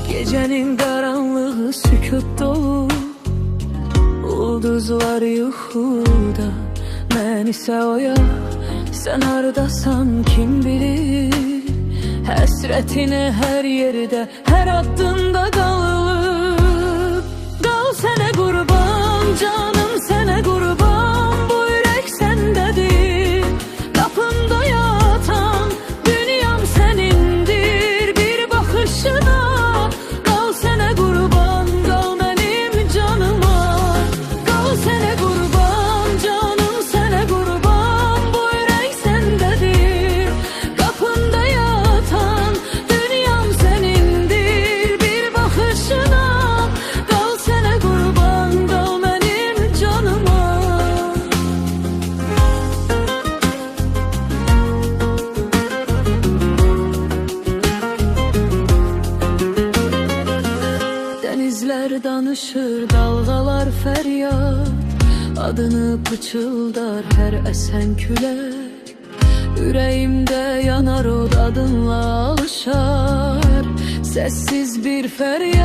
Gecenin karanlığı sükut dolu, ulduzlar yuxuda, mən isə oya, sən hardasan kim bilir. Həsrətini hər yerdə, hər addımda qalıb. Qal sənə qurban, canım sənə qurban, bu ürək səndədir. Qapımda yatan, dünyam sənindir, bir baxışına. Qal sənə qurban, qal mənim canıma. Qal sənə qurban, canım sənə qurban, bu ürək səndədir. Qapımda yatan, dünyam sənindir, bir baxışına. Qal sənə qurban, qal mənim canıma. Dənizlər danışır, dalğalar fəryad, adını pıçıldar hər əsən külək. Ürəyimdə yanar od, adınla alışar səssiz bir fəryad.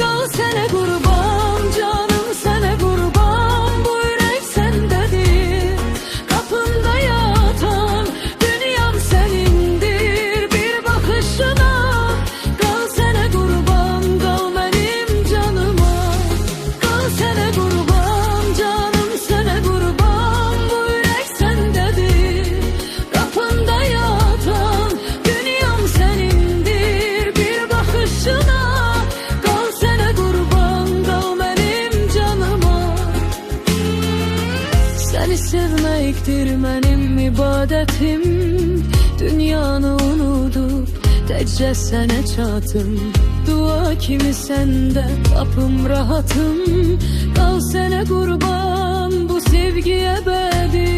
Qal sənə qurban, canım sənə qurban, bu ürək səndədir. Qapımda yatan, dünyam sənindir, bir baxışına. Qal sənə qurban, qal mənim canıma. Qal sənə qurban, canım sənə qurban, bu ürək səndədir. Qapında yatan, dünyam sənindir, bir baxışına. Qal sənə qurban, qal mənim canıma. Səni sevməkdir mənim ibadətim, dünyanı unudub təcə sənə çatım. Dua kimi səndə tapım rahatım. Qal sənə qurban, bu sevgi əbədi.